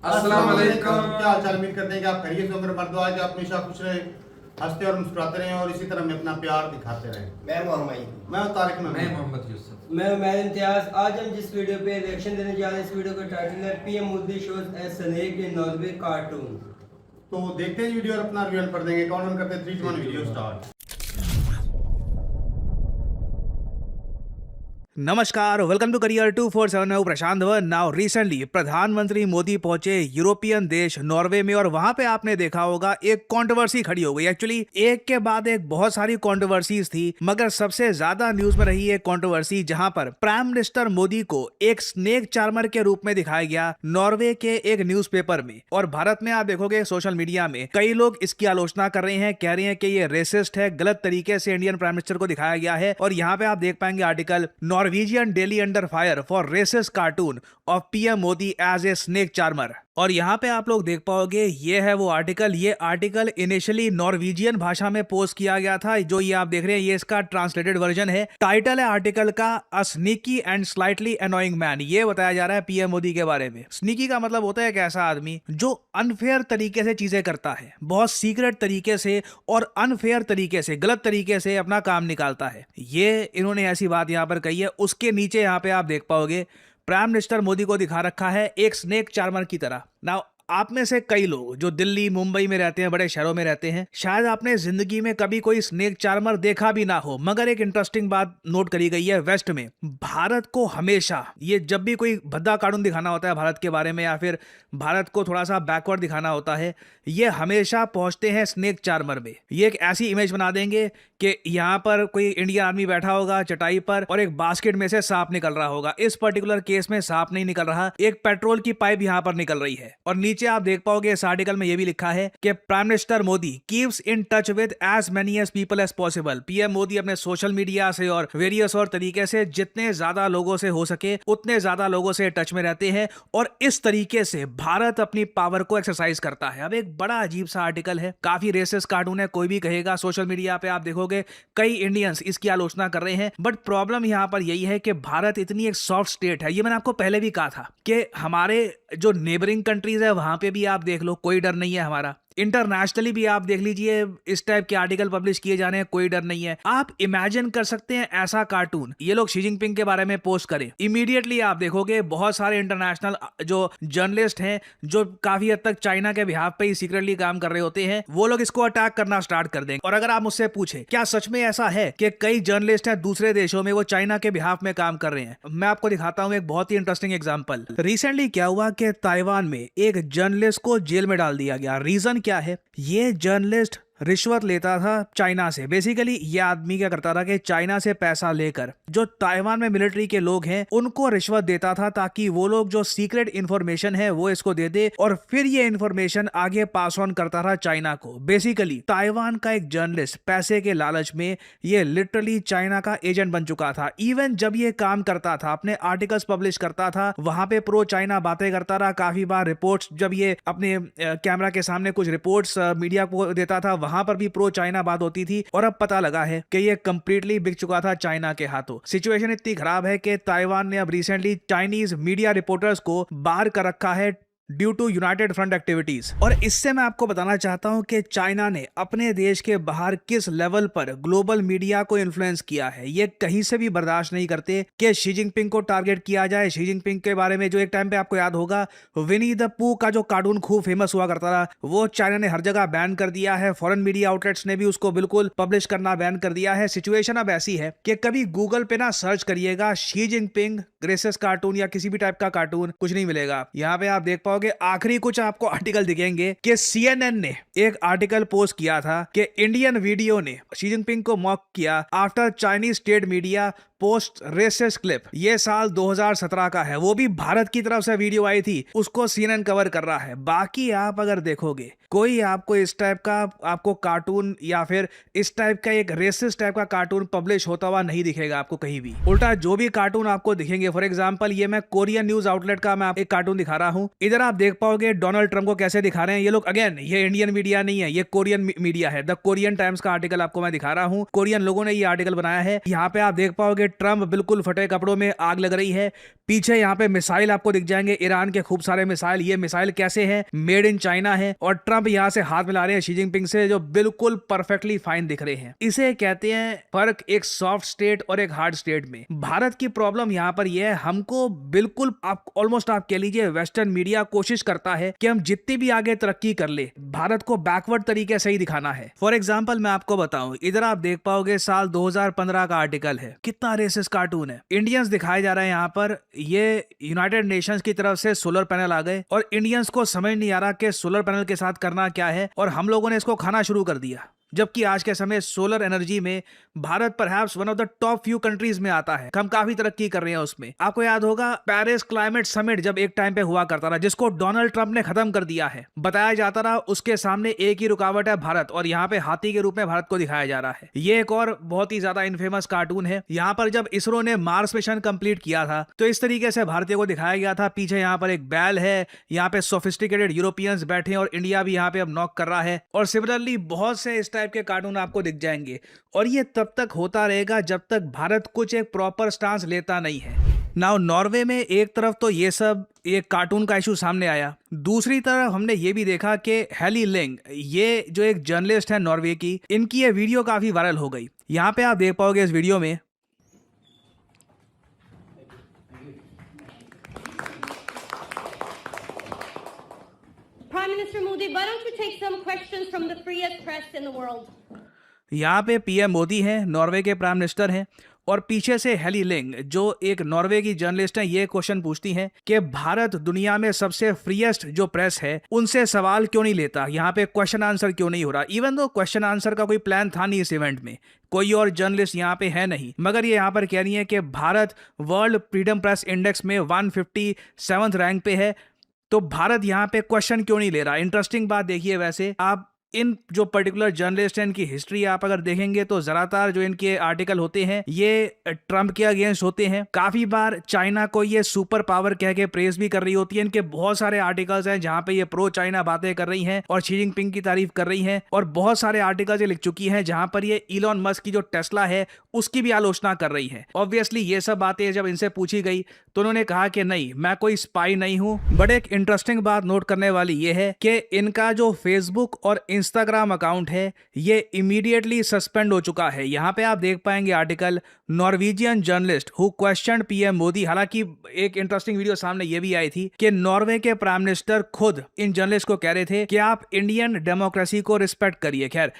अस्सलाम वालेकुम। क्या हाल चाल, उम्मीद करते हैं कि आप खैरियत से होकर मर्दो आज आप हमेशा खुश रहे, हंसते और मुस्कुराते रहें और इसी तरह में अपना प्यार दिखाते रहें। मैं मोहम्मद मैं हूं तारिक मैं महमूद। मोहम्मद यूसुफ। मैं इम्तियाज। आज हम जिस वीडियो पे रिएक्शन देने जा रहे हैं, इस वीडियो का टाइटल है PM Modi shows a snake in Norway cartoon. तो देखते हैं वीडियो और अपना रिव्यू पढ़ देंगे। काउंट करते हैं 3 2 1 वीडियो स्टार्ट। नमस्कार, वेलकम टू करियर 247। मैं हूं प्रशांत धवन। नाउ रिसेंटली प्रधानमंत्री मोदी पहुंचे यूरोपियन देश नॉर्वे में और वहां पे आपने देखा होगा एक कंट्रोवर्सी खड़ी हो गई। एक्चुअली एक के बाद एक बहुत सारी कंट्रोवर्सीज थी, मगर सबसे ज्यादा न्यूज में रही एक कंट्रोवर्सी जहां पर प्राइम मिनिस्टर मोदी को एक स्नेक चार्मर के रूप में दिखाया गया नॉर्वे के एक न्यूज़पेपर में। और भारत में आप देखोगे सोशल मीडिया में कई लोग इसकी आलोचना कर रहे हैं, कह रहे हैं कि ये रेसिस्ट है, गलत तरीके से इंडियन प्राइम मिनिस्टर को दिखाया गया है। और यहाँ पे आप देख पाएंगे article Norwegian daily under fire for racist cartoon of PM Modi as a snake charmer. और यहाँ पे आप लोग देख पाओगे ये है वो आर्टिकल। ये आर्टिकल इनिशियली नॉर्वेजियन भाषा में पोस्ट किया गया था, जो ये आप देख रहे हैं ये इसका ट्रांसलेटेड वर्जन है। टाइटल है आर्टिकल का a sneaky and slightly annoying man. ये बताया जा रहा है पीएम मोदी के बारे में। स्नीकी का मतलब होता है एक ऐसा आदमी जो अनफेयर तरीके से चीजें करता है, बहुत सीक्रेट तरीके से और अनफेयर तरीके से, गलत तरीके से अपना काम निकालता है। ये इन्होंने ऐसी बात यहाँ पर कही है। उसके नीचे यहाँ पे आप देख पाओगे प्राइम मिनिस्टर मोदी को दिखा रखा है एक स्नेक चार्मर की तरह। नाउ आप में से कई लोग जो दिल्ली मुंबई में रहते हैं, बड़े शहरों में रहते हैं, शायद आपने जिंदगी में कभी कोई स्नेक चार्मर देखा भी ना हो। मगर एक इंटरेस्टिंग बात नोट करी गई है, वेस्ट में भारत को हमेशा ये जब भी कोई भद्दा कार्टून दिखाना होता है भारत के बारे में या फिर भारत को थोड़ा सा बैकवर्ड दिखाना होता है, ये हमेशा पहुंचते हैं स्नेक चार्मर में। ये एक ऐसी इमेज बना देंगे कि यहाँ पर कोई इंडियन आदमी बैठा होगा चटाई पर और एक बास्केट में से सांप निकल रहा होगा। इस पर्टिकुलर केस में सांप नहीं निकल रहा, एक पेट्रोल की पाइप यहाँ पर निकल रही है। और नीचे आप देख पाओगे इस आर्टिकल में यह भी लिखा है कि prime minister Modi keeps in touch with as many as people as possible. PM Modi अपने सोशल मीडिया से और वेरियस और तरीके से जितने ज्यादा लोगों से हो सके उतने ज्यादा लोगों से टच में रहते हैं और इस तरीके से भारत अपनी पावर को एक्सरसाइज करता है। अब एक बड़ा अजीब सा आर्टिकल है, काफी रेसिस्ट कार्टून है, कोई भी कहेगा। सोशल मीडिया पे आप देखोगे कई इंडियंस इसकी आलोचना कर रहे हैं। बट प्रॉब्लम यहां पर यही है कि भारत इतनी एक सॉफ्ट स्टेट है। ये मैंने आपको पहले भी कहा था कि हमारे जो नेबरिंग कंट्रीज है वहां पे भी आप देख लो कोई डर नहीं है हमारा। इंटरनेशनली भी आप देख लीजिए इस टाइप के आर्टिकल पब्लिश किए जाने हैं, कोई डर नहीं है। आप इमेजिन कर सकते हैं ऐसा कार्टून ये लोग शी जिनपिंग के बारे में पोस्ट करें, इमीडिएटली आप देखोगे बहुत सारे इंटरनेशनल जो जर्नलिस्ट हैं जो काफी हद तक चाइना के बिहाफ पे ही सीक्रेटली काम कर रहे होते हैं, वो लोग इसको अटैक करना स्टार्ट कर देंगे। और अगर आप मुझसे पूछे क्या सच में ऐसा है कि कई जर्नलिस्ट हैं दूसरे देशों में वो चाइना के बिहाफ में काम कर रहे हैं, मैं आपको दिखाता हूं एक बहुत ही इंटरेस्टिंग एग्जांपल। रिसेंटली क्या हुआ कि ताइवान में एक जर्नलिस्ट को जेल में डाल दिया गया। रीजन क्या है? ये जर्नलिस्ट रिश्वत लेता था चाइना से। बेसिकली ये आदमी क्या करता था कि चाइना से पैसा लेकर जो ताइवान में मिलिट्री के लोग हैं उनको रिश्वत देता था ताकि वो लोग जो सीक्रेट इंफॉर्मेशन है वो इसको दे दे और फिर ये इंफॉर्मेशन आगे पास ऑन करता था चाइना को। बेसिकली ताइवान का एक जर्नलिस्ट पैसे के लालच में ये लिटरली चाइना का एजेंट बन चुका था। इवन जब ये काम करता था, अपने आर्टिकल्स पब्लिश करता था, वहां पे प्रो चाइना बातें करता रहा। काफी बार रिपोर्ट्स जब ये अपने कैमरा के सामने कुछ रिपोर्ट्स मीडिया को देता था वहां पर भी प्रो चाइना बात होती थी। और अब पता लगा है कि ये कंप्लीटली बिक चुका था चाइना के हाथों। सिचुएशन इतनी खराब है कि ताइवान ने अब रिसेंटली चाइनीज मीडिया रिपोर्टर्स को बाहर कर रखा है due to united front activities. और इससे मैं आपको बताना चाहता हूं कि चाइना ने अपने देश के बाहर किस लेवल पर ग्लोबल मीडिया को इन्फ्लुएंस किया है। ये कहीं से भी बर्दाश्त नहीं करते कि शी जिनपिंग को टारगेट किया जाए। शी जिनपिंग के बारे में जो एक टाइम पे आपको याद होगा विनी द पू का जो कार्टून खूब फेमस हुआ करता था, वो चाइना ने हर जगह बैन कर दिया है। फॉरेन मीडिया आउटलेट्स ने भी उसको बिल्कुल पब्लिश करना बैन कर दिया है। सिचुएशन अब ऐसी है कि कभी गूगल पे ना सर्च करिएगा शी जिनपिंग रेसिस्ट कार्टून या किसी भी टाइप का कार्टून, कुछ नहीं मिलेगा। यहाँ पे आप देख पाओगे आखिरी कुछ आपको आर्टिकल दिखेंगे कि CNN ने एक आर्टिकल पोस्ट किया था कि इंडियन वीडियो ने शी जिनपिंग को मॉक किया after Chinese state media post racist clip. ये साल 2017 का है, वो भी भारत की तरफ से वीडियो आई थी, उसको CNN कवर कर रहा है। बाकी आप अगर देखोगे कोई आपको इस टाइप का आपको कार्टून या फिर इस टाइप का एक रेसिस्ट टाइप का कार्टून पब्लिश होता हुआ नहीं दिखेगा आपको कहीं भी। उल्टा जो भी कार्टून आपको दिखेंगे, फॉर एग्जांपल ये मैं कोरियन न्यूज आउटलेट का मैं एक कार्टून दिखा रहा हूं। इधर आप देख पाओगे डोनाल्ड ट्रंप को कैसे दिखा रहे हैं ये लोग। अगेन ये इंडियन मीडिया नहीं है, ये कोरियन मीडिया है। द कोरियन टाइम्स का आर्टिकल आपको मैं दिखा रहा हूं, कोरियन लोगों ने ये आर्टिकल बनाया है। यहाँ पे आप देख पाओगे ट्रम्प बिल्कुल फटे कपड़ों में आग लग रही है। पीछे यहाँ पे मिसाइल आपको दिख जाएंगे, ईरान के खूब सारे मिसाइल। ये मिसाइल कैसे हैं? मेड इन चाइना है। और ट्रम्प यहाँ से हाथ मिला रहे हैं शी जिनपिंग से, जो बिल्कुल परफेक्टली फाइन दिख रहे हैं। इसे कहते हैं फर्क एक सॉफ्ट स्टेट और एक हार्ड स्टेट में। भारत की प्रॉब्लम यहाँ पर यह है, हमको बिल्कुल आप ऑलमोस्ट आप कह लीजिए वेस्टर्न मीडिया कोशिश करता है कि हम जितनी भी आगे तरक्की कर ले, भारत को बैकवर्ड तरीके से ही दिखाना है। फॉर एग्जाम्पल मैं आपको बताऊं, इधर आप देख पाओगे साल 2015 का आर्टिकल है, कितना रेसिस्ट कार्टून है। इंडियंस दिखाए जा रहे हैं यहाँ पर। ये यूनाइटेड नेशंस की तरफ से सोलर पैनल आ गए और इंडियंस को समझ नहीं आ रहा कि सोलर पैनल के साथ करना क्या है, और हम लोगों ने इसको खाना शुरू कर दिया। जबकि आज के समय सोलर एनर्जी में Bharat perhaps one of the top few countries में आता है। हम काफी तरक्की कर रहे हैं उसमें। आपको याद होगा पेरिस क्लाइमेट समिट जब एक टाइम पे हुआ करता था, जिसको डोनाल्ड ट्रंप ने खत्म कर दिया है। बताया जाता रहा उसके सामने एक ही रुकावट है भारत, और यहाँ पे हाथी के रूप में भारत को दिखाया जा रहा है। ये एक और बहुत ही ज्यादा इनफेमस कार्टून है। यहाँ पर जब इसरो ने मार्स मिशन कंप्लीट किया था तो इस तरीके से भारतीय को दिखाया गया था। पीछे यहाँ पर एक बैल है, यहाँ पे सोफिस्टिकेटेड यूरोपियंस बैठे हैं और इंडिया भी यहाँ पे अब नॉक कर रहा है। और सिमिलरली बहुत से इस टाइप के कार्टून आपको दिख जाएंगे, और ये तब तक होता रहेगा जब तक भारत कुछ एक प्रॉपर स्टांस लेता नहीं है। नाउ नॉर्वे में एक तरफ तो ये सब एक कार्टून का इशू सामने आया, दूसरी तरफ हमने ये भी देखा कि हेली लिंग, ये जो एक जर्नलिस्ट है नॉर्वे की, इनकी ये वीडियो काफी वायरल हो गई। यहाँ पे आप देख पाओगे इस वीडियो में Prime Minister Modi, why don't you take some questions from the freest press in the world? यहाँ पे पीएम मोदी हैं, नॉर्वे के प्राइम मिनिस्टर हैं, और पीछे से हेली लिंग जो एक नॉर्वे की जर्नलिस्ट है, ये क्वेश्चन पूछती हैं कि भारत दुनिया में सबसे फ्रीएस्ट जो प्रेस है उनसे सवाल क्यों नहीं लेता, यहाँ पे क्वेश्चन आंसर क्यों नहीं हो रहा। इवन दो क्वेश्चन आंसर का कोई प्लान था नहीं इस इवेंट में, कोई और जर्नलिस्ट यहाँ पे है नहीं, मगर ये यहाँ पर कह रही है कि Bharat world freedom press index में 157 रैंक पे है, तो भारत यहाँ पे क्वेश्चन क्यों नहीं ले रहा। इंटरेस्टिंग बात देखिए, वैसे आप इन जो पर्टिकुलर जर्नलिस्ट हैं इनकी हिस्ट्री आप अगर देखेंगे तो ज्यादातर जो इनके आर्टिकल होते हैं ये ट्रंप के अगेंस्ट होते हैं। काफी बार चाइना को ये सुपर पावर कह के प्रेज भी कर रही होती है। इनके बहुत सारे आर्टिकल्स हैं जहां पे ये प्रो चाइना बातें कर रही हैं और शी जिनपिंग की तारीफ कर रही हैं, और बहुत सारे आर्टिकल्स ये लिख चुकी हैं जहां पर ये इलॉन मस्क की जो टेस्ला है उसकी भी आलोचना कर रही है। ऑब्वियसली ये सब बातें जब इनसे पूछी गई तो उन्होंने कहा कि नहीं, मैं कोई स्पाई नहीं हूं। बट एक इंटरेस्टिंग बात नोट करने वाली ये है कि इनका जो फेसबुक और इंस्टाग्राम अकाउंट है ये इमीडिएटली सस्पेंड हो चुका है। यहाँ पे आप देख पाएंगे article Norwegian journalist who question PM Modi. हालांकि एक इंटरेस्टिंग वीडियो सामने ये भी आई थी कि नॉर्वे के प्राइम मिनिस्टर खुद इन जर्नलिस्ट को कह रहे थे कि आप इंडियन डेमोक्रेसी को रिस्पेक्ट करिए। खैर,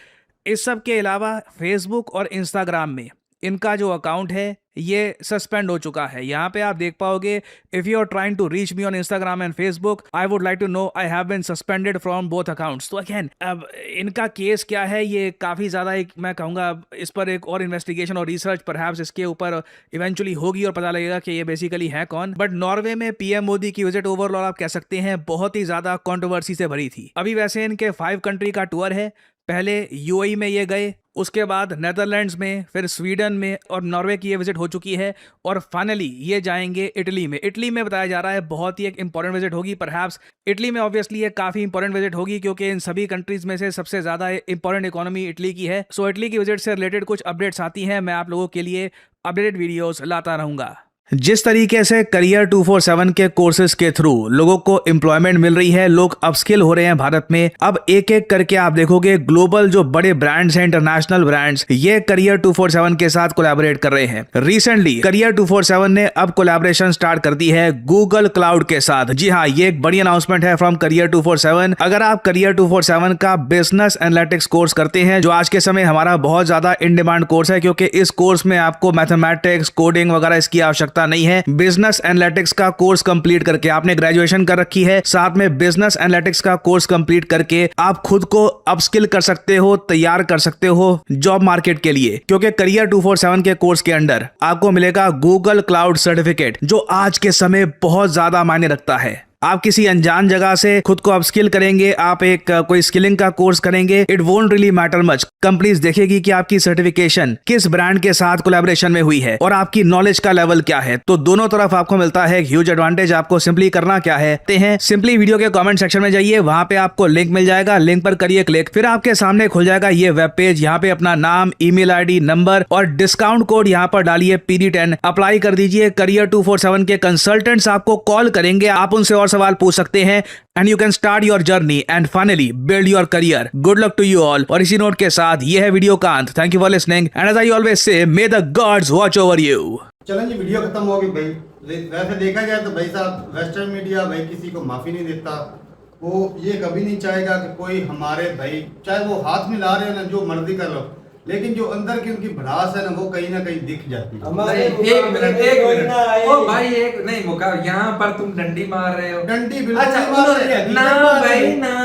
इस सब के अलावा फेसबुक और इंस्टाग्राम में इनका जो अकाउंट है ये सस्पेंड हो चुका है। यहाँ पे आप देख पाओगे, if you are trying to reach me on Instagram and Facebook, I would like to know I have been suspended from both accounts. तो अगेन अब इनका केस क्या है, ये काफी ज्यादा एक मैं कहूँगा इस पर एक और इन्वेस्टिगेशन और रिसर्च परहैप्स इसके ऊपर इवेंचुअली होगी और पता लगेगा कि ये बेसिकली है कौन। बट नॉर्वे में पीएम मोदी की विजिट ओवरऑल आप कह सकते हैं बहुत ही ज्यादा कॉन्ट्रोवर्सी से भरी थी। अभी वैसे इनके 5 कंट्री का टूर है। पहले यूएई में ये गए, उसके बाद नेदरलैंड्स में, फिर स्वीडन में, और नॉर्वे की ये विजिट हो चुकी है, और फाइनली ये जाएंगे इटली में। इटली में बताया जा रहा है बहुत ही एक इंपॉर्टेंट विजिट होगी। परहैप्स इटली में ऑब्वियसली ये काफी इंपॉर्टेंट विजिट होगी क्योंकि इन सभी कंट्रीज में से सबसे ज्यादा इंपॉर्टेंट इकोनॉमी इटली की है। सो इटली की विजिट से रिलेटेड कुछ अपडेट्स आती हैं, मैं आप लोगों के लिए अपडेटेड वीडियोस लाता रहूंगा। जिस तरीके से करियर 247 के कोर्सेज के थ्रू लोगों को एम्प्लॉयमेंट मिल रही है, लोग अपस्किल हो रहे हैं भारत में, अब एक एक करके आप देखोगे ग्लोबल जो बड़े ब्रांड्स हैं, इंटरनेशनल ब्रांड्स, ये करियर 247 के साथ कोलैबोरेट कर रहे हैं। रिसेंटली करियर 247 ने अब कोलैबोरेशन स्टार्ट कर दी है गूगल क्लाउड के साथ। जी हाँ, ये एक बड़ी अनाउंसमेंट है फ्रॉम करियर 247। अगर आप करियर 247 का बिजनेस एनालिटिक्स कोर्स करते हैं, जो आज के समय हमारा बहुत ज्यादा इन डिमांड कोर्स है, क्योंकि इस कोर्स में आपको मैथमेटिक्स, कोडिंग वगैरह इसकी आवश्यकता नहीं है। बिजनेस एनालिटिक्स का कोर्स कंप्लीट करके आपने ग्रेजुएशन कर रखी है, साथ में बिजनेस एनालिटिक्स का कोर्स कंप्लीट करके आप खुद को अपस्किल कर सकते हो, तैयार कर सकते हो जॉब मार्केट के लिए। क्योंकि करियर 247 के कोर्स के अंडर आपको मिलेगा गूगल क्लाउड सर्टिफिकेट, जो आज के समय बहुत ज्यादा मायने रखता है। आप किसी अनजान जगह से खुद को अपस्किल करेंगे, आप एक कोई स्किलिंग का कोर्स करेंगे, it won't really matter much. Companies देखेगी कि आपकी सर्टिफिकेशन किस ब्रांड के साथ कोलैबोरेशन में हुई है और आपकी नॉलेज का लेवल क्या है। तो दोनों तरफ आपको मिलता है ह्यूज एडवांटेज। आपको सिंपली करना क्या है, सिंपली वीडियो के कमेंट सेक्शन में जाइए, वहां पे आपको लिंक मिल जाएगा, लिंक पर करिए क्लिक, फिर आपके सामने खुल जाएगा ये वेब पेज। यहाँ पे अपना नाम, ईमेल आईडी, नंबर और डिस्काउंट कोड यहाँ पर डालिए PD10, अप्लाई कर दीजिए। करियर 247 के कंसल्टेंट्स आपको कॉल करेंगे, आप उनसे और सवाल पूछ सकते हैं and you can start your journey and finally build your career. Good luck to you all. और इसी नोट के साथ ये है वीडियो का अंत। Thank you for listening and as I always say, may the gods watch over you. चलें जी, वीडियो खत्म हो गई भाई। वैसे देखा जाए तो भाई साहब वेस्टर्न मीडिया भाई किसी को माफी नहीं देता। वो ये कभी नहीं चाहेगा कि कोई हमारे भाई, चाहे वो हाथ में ला रहे हो ना, जो मर्जी कर लो, लेकिन जो अंदर की उनकी भड़ास है ना, वो कहीं ना कहीं दिख जाती है। एक मिनट ओ भाई, एक नहीं मुका, यहाँ पर तुम डंडी मार रहे हो। डंडी बिल्कुल अच्छा, नहीं मार रहे हैं, ना हकीकत बात भाई है। ना,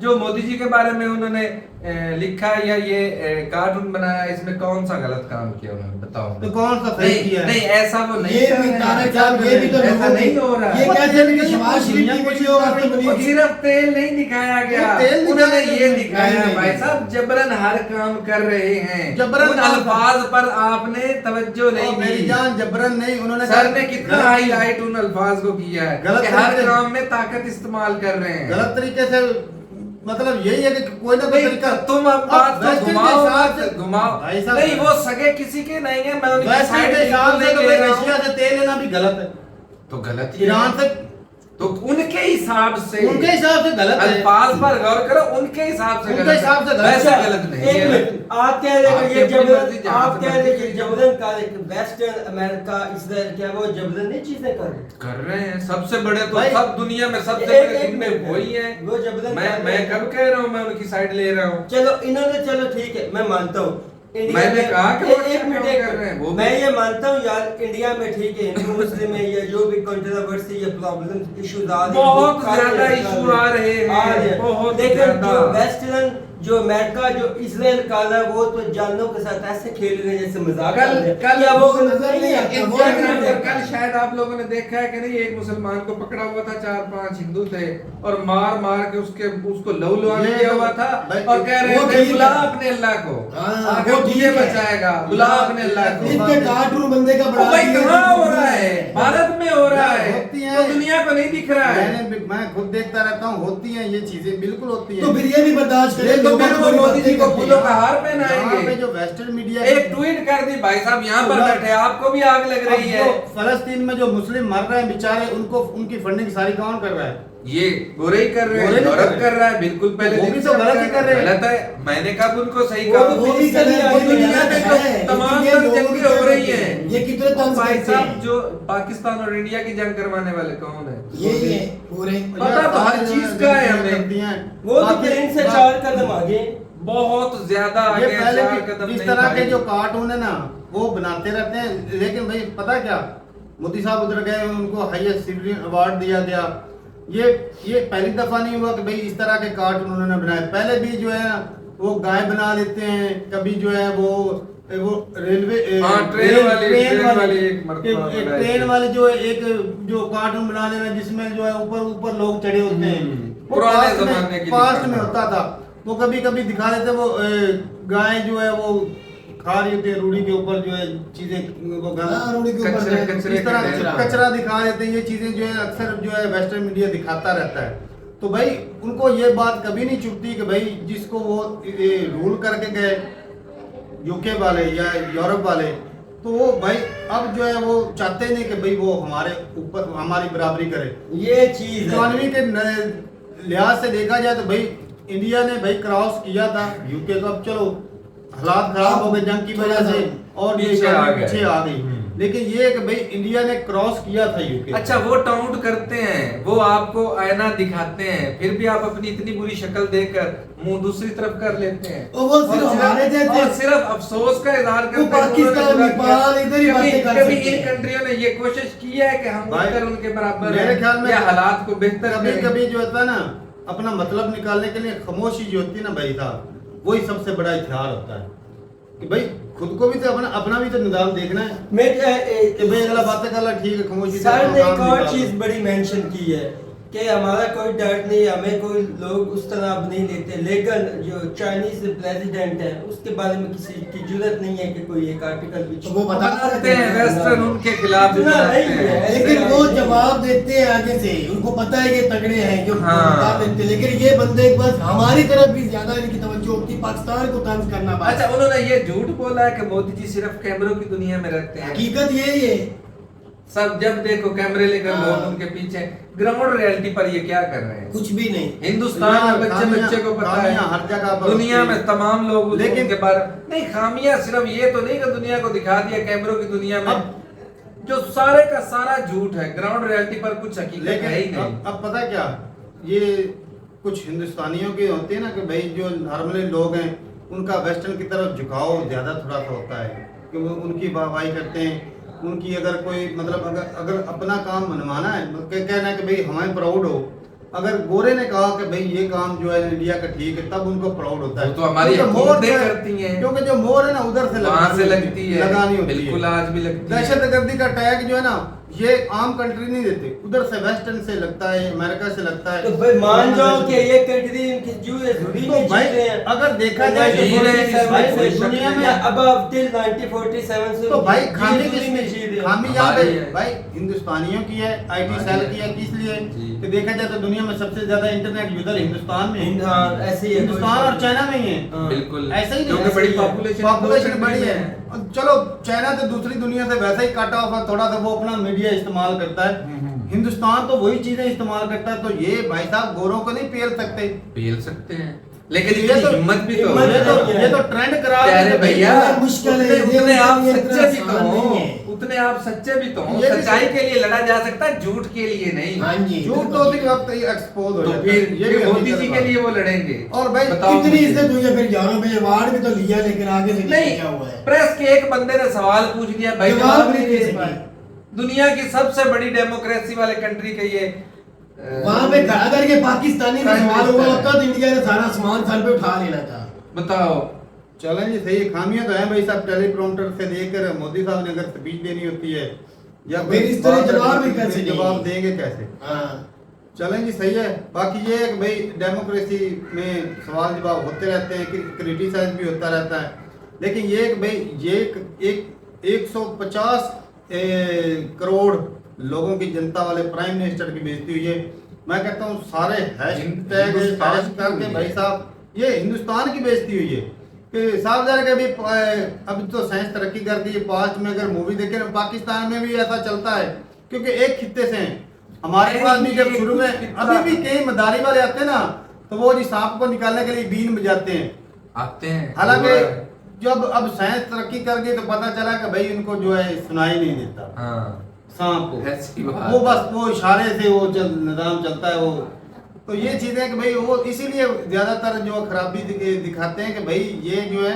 जो मोदी जी के बारे में उन्होंने लिखा या ये कार्टून बनाया, इसमें कौन सा गलत काम किया उन्होंने, बताओ। तो कौन सा सही किया है? नहीं, ऐसा वो नहीं ये कर भी रहे हैं। तारक साहब, ये भी तो ऐसा नहीं हो रहा है। ये कैसे भी शहबाज शरीफ की वीडियो आपने बनी वो थी। सिर्फ तेल नहीं दिखाया गया, तेल उन्होंने दिखाया ये नहीं, दिखाया नहीं, भाई नहीं। साहब जबरन हर काम कर रहे हैं। जबरन उन काम अल्फाज पर आपने तवज्जो नहीं मेरी दी। जान जबरन नहीं, उन्होंने सर ने कितना गलत- हाईलाइट उन अल्फाज को किया है गलत कि हर तरीके- काम में ताकत इस्तेमाल कर रहे हैं। गलत तरीके से, मतलब यही है कि कोई ना कोई नहीं, तरीका। तुम अब बात वेस्टर्न के घुमाओ हिसाब मत, से- घुमाओ भाई साहब, नहीं, वो सगे किसी के नहीं है, मैं उनकी वेस्टर्न साइड के हिसाब से तो नहीं भाई ले रहा हूं। रशिया से तेल लेना भी गलत है, तो गलत ही है। ईरान से, तो उनके हिसाब से, उनके हिसाब से गलत है। अल्फाज पर गौर करो, उनके हिसाब से उनके गलत है। हिसाब से गलत वैसे है। गलत नहीं एक है। मिनट, आप कह रहे हो आपकी ये अपनी मर्जी, जबरन, जहाँ आप से कह रहे मर्जी कि जबरन का वेस्टर्न अमेरिका, इजराइल, क्या वो जबरन नहीं चीजें कर रहे? कर रहे हैं। सबसे बड़े तो भाई, सब दुनिया में सबसे एक- बड़े एक जिनमें मिनट, वही है। वो जबरन मैं कर रहे हैं। कब कह रहा हूँ मैं उनकी साइड ले रहा हूँ। चलो इन्होंने, चलो ठीक है, मैं मानता हूँ इंडिया मैंने में- कहा कि वो एक अच्छा मिनट, काम एक कर रहे हैं, वो मिनट, मैं ये मानता हूँ यार, इंडिया में ठीक है, हिंदू मुस्लिम है या जो भी कंट्रोवर्सी या प्रॉब्लम इश्यूज आ रहे हैं, बहुत वो काफी ज्यादा अच्छा इशू आ रहे हैं, बहुत लेकिन ज्यादा। जो वेस्टर्न, जो अमेरिका, जो इजराइल का है, वो तो जानों के साथ ऐसे खेल रहे हैं जैसे मजाक कर रहे हैं। कल या वो नजर नहीं आता, वो इंस्टाग्राम नहीं पर कल शायद आप लोगों ने देखा है कि नहीं, एक मुसलमान को पकड़ा हुआ था, 4-5 हिंदू थे और मार मार के उसको लहू ये किया तो- हुआ था भाई, और कह रहे वो थे ठीक बुला है। अपने अल्लाह को, हाँ, आके वो ठीक तुझे है। बचाएगा, बुला अपने अल्लाह को। इतने कार्टून बंदे का ओ बड़ा भाई कहाँ हो रहा है? भारत में हो रहा है, होती है। तो दुनिया को नहीं दिख रहा है। मैं खुद देखता रहता हूँ, होती हैं ये चीजें, बिल्कुल होती हैं। तो फिर ये भी बर्दाश्त करें, तो लोगों फिर को वो बड़ी मोदी जी बातें को करते फूलों हैं। का हार यहाँ पे पहनाएंगे। जो वेस्टर्न मीडिया एक ट्वीट कर दी, भाई साहब यहाँ पर बैठे, आपको भी आग लग रही है। फलस्तीन में जो मुस्लिम मर रहे हैं बेचारे, उनको उनकी फंडिंग सारी कौन कर रहा है? ये गोरे ही कर रहे गोरे हैं, नहीं यूरोप कर कर रहा है, बिल्कुल पहले वो दिन भी से तो गलत ही कर रहे हैं। गलत है। मैंने कब उनको सही वो कहा? तो भी कर रहे हैं, पूरी दुनिया में जो है, तमाम ये तर लोगों जंगें की हो रही जंग हैं, ये कितने तंज भाई करते साहब हैं। जो पाकिस्तान और इंडिया की जंग करवाने वाले कौन है? ये पूरे पता तो हर चीज का है हमें। वो तो प्लेन से 4 कदम आगे। बहुत ज्यादा ये आगे पहले 4 भी कदम इस नहीं तरह के भाई। जो कार्टून है ना, वो बनाते रहते हैं, लेकिन भाई पता क्या, मोदी साहब उधर गए, उनको हाईएस्ट सिविलियन अवार्ड दिया गया। ये पहली दफा नहीं हुआ कि भाई इस तरह के कार्टून उन्होंने बनाए। पहले भी जो है वो गाय बना देते हैं, कभी जो है वो रेलवे हाँ, ट्रेन वाली एक मरतबा बनाई ट्रेन थी। वाली जो है एक जो कार्टून बना देना, जिसमें जो है ऊपर लोग चढ़े होते हैं, वो पुराने पास्ट में- जमाने की पास्ट में दिखाना। होता था। वो कभी कभी दिखा देते, वो गाय जो है वो खा रही होती है रूढ़ी के ऊपर, जो है चीजें वो हाँ, रूढ़ी के ऊपर कचरे जो है, कचरे इस तरह के ढेर। कचरा दिखा देते हैं। ये चीजें जो है अक्सर जो है वेस्टर्न मीडिया दिखाता रहता है। तो भाई उनको ये बात कभी नहीं चुभती कि भाई जिसको वो रूल करके गए यूके वाले या यूरोप वाले, तो वो भाई अब जो है वो चाहते नहीं कि भाई वो हमारे ऊपर हमारी बराबरी करे। ये चीज है। इकोनॉमी के लिहाज से देखा जाए तो भाई इंडिया ने भाई क्रॉस किया था यूके को। अब चलो हालात खराब हो गए जंग की वजह से और ये पीछे आ गए। पीछे आ गई, लेकिन ये है कि भाई इंडिया ने क्रॉस किया था यूके। अच्छा, वो टाउंट करते हैं, वो आपको आईना दिखाते हैं, फिर भी आप अपनी इतनी बुरी शक्ल देखकर मुंह दूसरी तरफ कर लेते हैं। और वो सिर्फ हमारे जैसे- और सिर्फ अफसोस का इजहार करते हैं। पाकिस्तान, उन्होंने बुरा नेपाल, किया। इधर ही बातें कर कभी सकते इन हैं। कंट्रियों ने ये कोशिश की है कि हम भाई, उठकर उनके बराबर मेरे हैं ख्याल में या हालात को बेहतर कभी करें। कभी जो होता है ना, अपना मतलब निकालने के लिए खामोशी जो होती है ना भाई साहब, वही सबसे बड़ा हथियार होता है कि भाई खुद को भी तो अपना भी तो निदान देखना है मैं कि भाई अगला बातें कर ला, ठीक है, खामोशी से सर अपना ने काम एक और निकालो। चीज बड़ी मेंशन की है कि हमारा कोई डर नहीं, हमें कोई लोग उस तरह अब नहीं लेते, लेकिन जो चाइनीज प्रेसिडेंट है उसके बारे में किसी की जरूरत नहीं है कि कोई एक आर्टिकल भी तो वो बनाते हैं वेस्टर्न उनके खिलाफ भी इतना बनाते नहीं हैं। है। लेकिन वो जवाब देते हैं आगे से, उनको पता है ये तगड़े हैं जो हाँ। बता देते हैं, लेकिन ये बंदे बस हमारी तरफ भी ज्यादा इनकी तवज्जो होती है, पाकिस्तान को तंज करना बस। अच्छा, उन्होंने ये झूठ बोला है कि मोदी जी सिर्फ कैमरों की दुनिया में रहते हैं। हकीकत यही है। सब जब देखो कैमरे लेकर हाँ। लोग उनके पीछे, ग्राउंड रियलिटी पर ये क्या कर रहे हैं? कुछ भी नहीं। हिंदुस्तान में बच्चे खामियां- बच्चे को पता है, खामियां हर जगह पर दुनिया होती में है। तमाम लोग लेकिन- उनके बारे नहीं, खामियां सिर्फ ये तो नहीं कि दुनिया को दिखा दिया कैमरों की दुनिया में, जो सारे का सारा झूठ है, ग्राउंड रियलिटी पर कुछ हकीकत है ही लेकिन नहीं। अब पता क्या, ये कुछ हिंदुस्तानियों की होती है ना कि भाई जो नॉर्मली लोग हैं उनका वेस्टर्न की तरफ झुकाव ज्यादा थोड़ा सा होता है कि वो उनकी वाहवाही करते हैं, उनकी अगर कोई मतलब अगर अपना काम मनवाना है मतलब कहना है कि भाई हमें प्राउड हो, अगर गोरे ने कहा कि भाई ये काम जो है इंडिया का ठीक है तब उनको प्राउड होता है। वो तो हमारी क्योंकि मोर हुकूमतें जो है- करती हैं। क्योंकि जो मोर है ना उधर से वहां से लगती है, लगानी होती है, बिल्कुल आज भी लगती है। दहशतगर्दी का टैग जो है ना ये आम कंट्री नहीं देते, उधर से वेस्टर्न से लगता है, अमेरिका से लगता है। तो भाई मान जाओ कि ये कंट्री इनकी जो है जुड़ी तो में जी भाई रहे हैं। अगर देखा जाए तो जी रहे हैं, इसमें भाई कोई शक दुनिया नहीं में या अब टिल 1947 से तो भाई जी खामी जुड़ी किसकी में जी रहे हैं। खामी यहाँ पे हमारी है। भाई हिंदुस्तानियों की है, आईटी हमारी सेल है। की है, किस लिए जी। कि देखा जाए तो दुनिया में सबसे ज्यादा इंटरनेट यूजर हिंदुस्तान में है। हाँ, ऐसे ही है, हिंदुस्तान कोई और चाइना में ही है। हाँ। बिल्कुल, ऐसा ही नहीं क्योंकि है, बड़ी ऐसा ही है। पॉपुलेशन पॉपुलेशन बड़ी है। और चलो चाइना तो दूसरी दुनिया से वैसे ही काटा हुआ, थोड़ा सा वो अपना मीडिया इस्तेमाल करता है, हिंदुस्तान तो वही चीजें इस्तेमाल करता है, तो ये भाई साहब गोरों को नहीं पेल सकते। पेल सकते हैं, लेकिन ये इतनी तो- हिम्मत भी तो हिम्मत ये तो नहीं है। ये तो ट्रेंड करा क्या रे देते हैं। भैया, ये मुश्किल है, उतने ये उतने आप इतना सच्चे भी तो आसान हो, नहीं है। उतने आप सच्चे भी तो हो, ये भी सच्चाई तो- के लिए लड़ा जा सकता है, झूठ के लिए नहीं। हाँ जी, झूठ तो उसी वक्त ही एक्सपोज हो तो जाता है। फिर ये भी मोदी हकीकत जी के बात है। लिए वो लड़ेंगे। और भाई बताओ कितनी मुझे। इज्जत हुई है फिर यारों में, अवार्ड भी तो लिया लेकिन आगे से नहीं क्या हुआ नहीं, है। प्रेस के एक बंदे ने सवाल पूछ लिया, भाई जवाब जवाब नहीं नहीं दे दे सके। पाए। दुनिया की सबसे बड़ी डेमोक्रेसी वाले कंट्री के ये वहां पे खड़ा करके पाकिस्तानी में प्राइम सवाल हुआ मिनिस्टर होता तो इंडिया ने सारा सामान सर पे उठा लेना था। बताओ। चलें जी, सही खामियां तो हैं भाई साहब, टेलीप्रॉम्प्टर से लेकर मोदी साहब ने अगर स्पीच देनी होती है या फिर इस तरह जवाब भी कैसे जवाब देंगे? देंगे कैसे। हाँ, चलें जी, सही है। बाकी ये है कि भाई डेमोक्रेसी में सवाल जवाब होते रहते हैं, क्रिटिसाइज भी होता रहता है, लेकिन ये है कि भाई ये एक 150 करोड़ लोगों की जनता वाले प्राइम मिनिस्टर की बेइज्जती हुई है। मैं कहता हूँ सारे हैशटैग हिंदुस्तान हैश की करके हुई भाई है। साहब ये हिंदुस्तान की बेइज्जती हुई है कि साफ ज़ाहिर है कि अभी तो साइंस तरक्की कर दी है, पास्ट में अगर मूवी देखें पाकिस्तान में भी ऐसा चलता है क्योंकि एक खित्ते से हैं। हमारे पास भी जब शुरू में अभी भी कई मदारी वाले आते हैं ना तो वो जी सांप को निकालने के लिए बीन बजाते हैं। आते हैं, हालांकि जब अब साइंस तरक्की कर गई तो पता चला कि भाई उनको जो है सुनाई नहीं देता हाँ, सांप को, ऐसी बात वो बस वो इशारे से वो निजाम चलता है वो। तो ये चीजें कि भाई वो इसीलिए ज्यादातर जो खराबी दिखाते हैं कि भाई ये जो है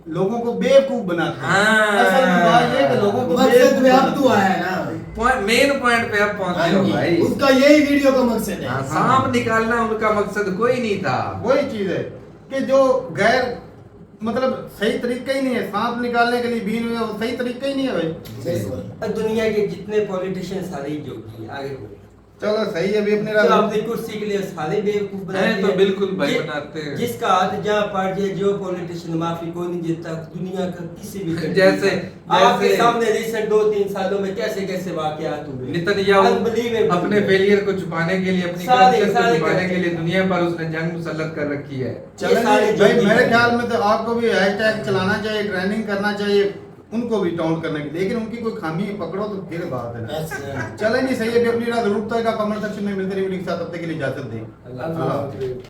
लोगों को बेवकूफ बनाते हैं। हाँ। असल में बात ये है कि लोगों को मकसद में अब बनाते तो हैं। आया ना। मेन पॉइंट पे अब पहुंचे हो हाँ जी, भाई। उसका यही वीडियो का मकसद है। हाँ, सांप निकालना उनका मकसद कोई नहीं था। वही चीज है कि जो गैर मतलब सही तरीका ही नहीं है, सांप निकालने के लिए बीन में वो सही तरीका ही नहीं है भाई। बिल्कुल। दुनिया के जितने पॉलिटिशियन सारे ही जोगी आगे बोलो। चलो सही है, अभी अपनी जो रात अपनी कुर्सी के लिए सारे बेवकूफ बनाते हैं तो बिल्कुल भाई जि- बनाते हैं। जिसका हाथ जहाँ पड़ जाए जो पॉलिटिशियन माफी कोई नहीं देता दुनिया का किसी भी country जैसे- में। आपके जैसे- सामने रिसेंट 2-3 सालों में कैसे कैसे वाकयात हुए। Netanyahu Unbelievable। अपने फेलियर को छुपाने के लिए, अपनी सारे- करप्शन को सारे छुपाने करते के लिए हैं। दुनिया पर उसने जंग मुसल्लत कर रखी है। चलें सारे जी, भाई जोगी मेरे हैं। ख्याल में तो आपको भी हैशटैग चलाना चाहिए, ट्रेंडिंग करना चाहिए, उनको भी टाउन करने की, लेकिन उनकी कोई खामी पकड़ो तो फिर बात है ना। अच्छा। चलें जी, सही है, अभी अपनी रात जरूरत का कमेंट सेक्शन में मिलते रहिए, तब तक के लिए इजाजत दें। अल्लाह हाफ़िज़।